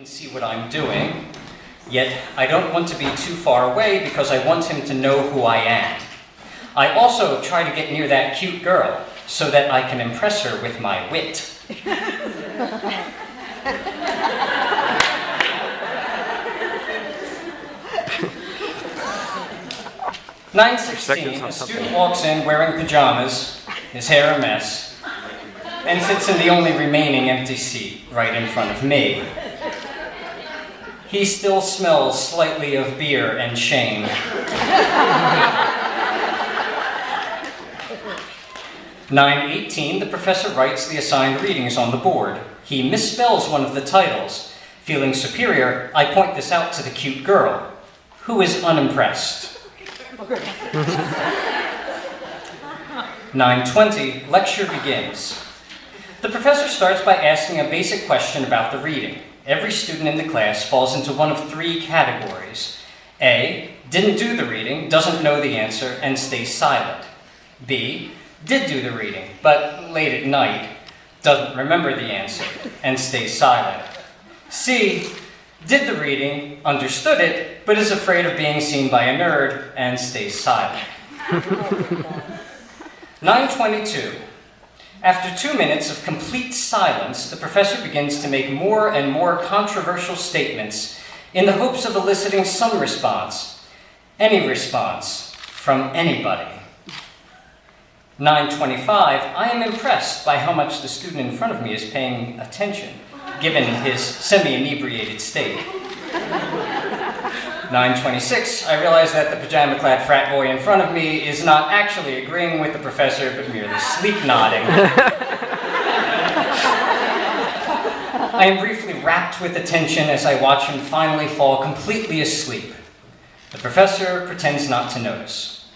can see what I'm doing, yet I don't want to be too far away because I want him to know who I am. I also try to get near that cute girl so that I can impress her with my wit. 9:16, a student walks in wearing pajamas, his hair a mess, and sits in the only remaining empty seat right in front of me. He still smells slightly of beer and shame. 9:18, the professor writes the assigned readings on the board. He misspells one of the titles. Feeling superior, I point this out to the cute girl, who is unimpressed. 9:20, lecture begins. The professor starts by asking a basic question about the reading. Every student in the class falls into one of three categories. A, didn't do the reading, doesn't know the answer, and stays silent. B, did do the reading, but late at night, doesn't remember the answer, and stays silent. C, did the reading, understood it, but is afraid of being seen by a nerd, and stays silent. 9:22. After 2 minutes of complete silence, the professor begins to make more and more controversial statements in the hopes of eliciting some response, any response, from anybody. 9:25, I am impressed by how much the student in front of me is paying attention, given his semi-inebriated state. 9:26, I realize that the pajama-clad frat boy in front of me is not actually agreeing with the professor, but merely sleep-nodding. I am briefly rapt with attention as I watch him finally fall completely asleep. The professor pretends not to notice.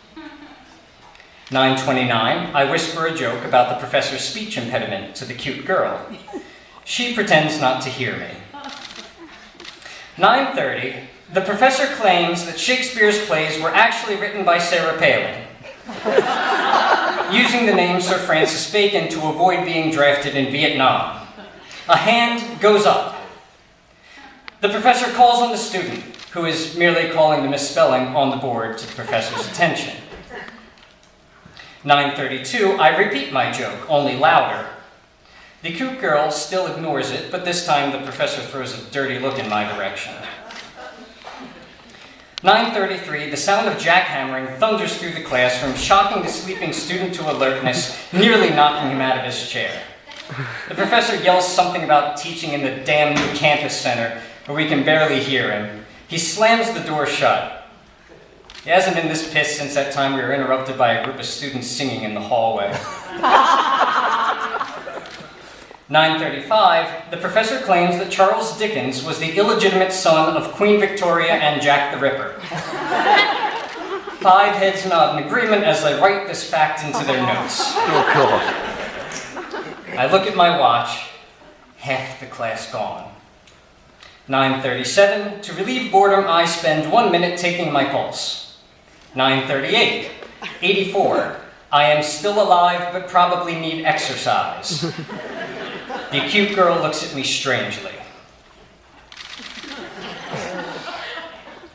9:29, I whisper a joke about the professor's speech impediment to the cute girl. She pretends not to hear me. 9:30, the professor claims that Shakespeare's plays were actually written by Sarah Palin, using the name Sir Francis Bacon to avoid being drafted in Vietnam. A hand goes up. The professor calls on the student, who is merely calling the misspelling on the board to the professor's attention. 9:32, I repeat my joke, only louder. The cute girl still ignores it, but this time the professor throws a dirty look in my direction. 9:33, the sound of jackhammering thunders through the classroom, shocking the sleeping student to alertness, nearly knocking him out of his chair. The professor yells something about teaching in the damn new campus center, where we can barely hear him. He slams the door shut. He hasn't been this pissed since that time we were interrupted by a group of students singing in the hallway. 9:35, the professor claims that Charles Dickens was the illegitimate son of Queen Victoria and Jack the Ripper. 5 heads nod in agreement as I write this fact into their notes. Oh, God. I look at my watch, half the class gone. 9:37, to relieve boredom, I spend 1 minute taking my pulse. 9:38, 84, I am still alive but probably need exercise. The cute girl looks at me strangely.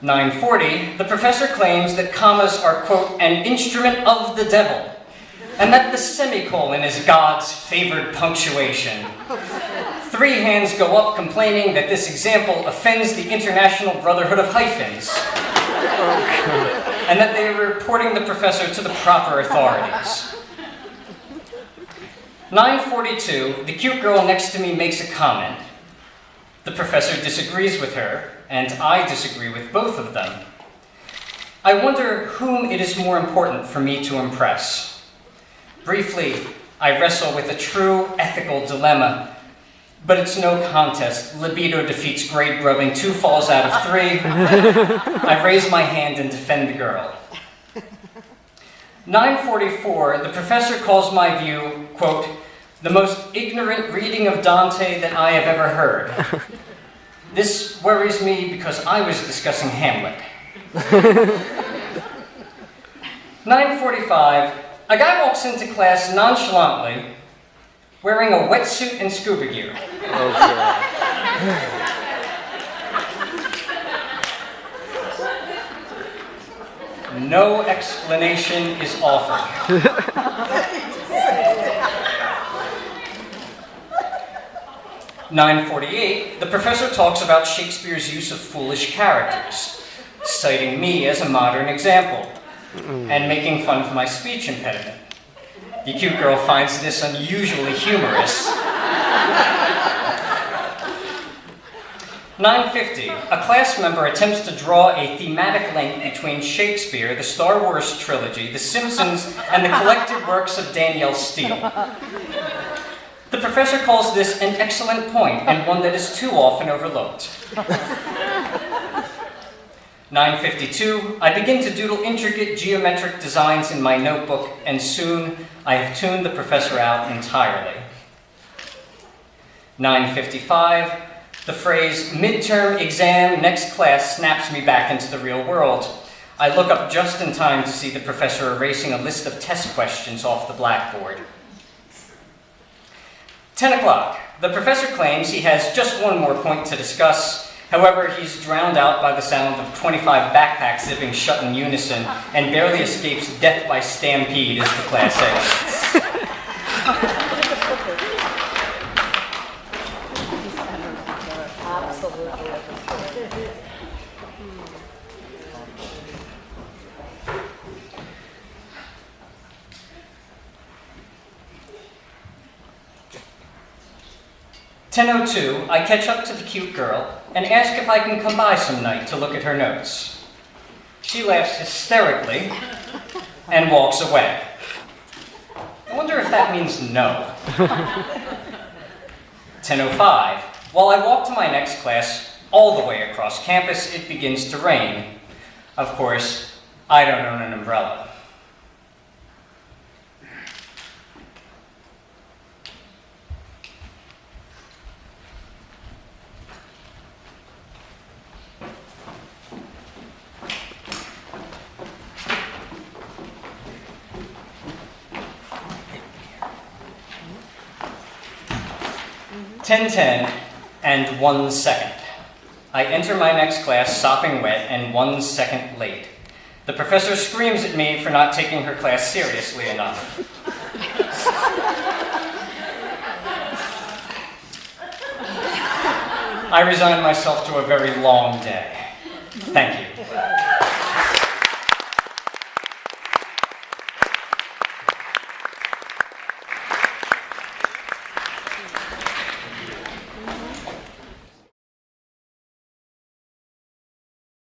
9:40, the professor claims that commas are, quote, an instrument of the devil, and that the semicolon is God's favored punctuation. 3 hands go up complaining that this example offends the International Brotherhood of Hyphens, and that they are reporting the professor to the proper authorities. 9:42, the cute girl next to me makes a comment. The professor disagrees with her, and I disagree with both of them. I wonder whom it is more important for me to impress. Briefly, I wrestle with a true ethical dilemma, but it's no contest. Libido defeats grade grubbing, 2 falls out of 3. I raise my hand and defend the girl. 9:44, the professor calls my view, quote, the most ignorant reading of Dante that I have ever heard. This worries me because I was discussing Hamlet. 9:45, a guy walks into class nonchalantly, wearing a wetsuit and scuba gear. Oh, God. No explanation is offered. 9:48, the professor talks about Shakespeare's use of foolish characters, citing me as a modern example, and making fun of my speech impediment. The cute girl finds this unusually humorous. 9:50, a class member attempts to draw a thematic link between Shakespeare, the Star Wars trilogy, The Simpsons, and the collected works of Danielle Steele. The professor calls this an excellent point and one that is too often overlooked. 9:52, I begin to doodle intricate geometric designs in my notebook, and soon I have tuned the professor out entirely. 9:55, the phrase midterm exam next class snaps me back into the real world. I look up just in time to see the professor erasing a list of test questions off the blackboard. 10 o'clock, the professor claims he has just one more point to discuss. However, he's drowned out by the sound of 25 backpacks zipping shut in unison and barely escapes death by stampede as the class exits. Absolutely. 10:02, I catch up to the cute girl and ask if I can come by some night to look at her notes. She laughs hysterically and walks away. I wonder if that means no. 10:05, while I walk to my next class all the way across campus, it begins to rain. Of course, I don't own an umbrella. "10:10 and 1 second. I enter my next class sopping wet and 1 second late. The professor screams at me for not taking her class seriously enough. I resign myself to a very long day. Thank you."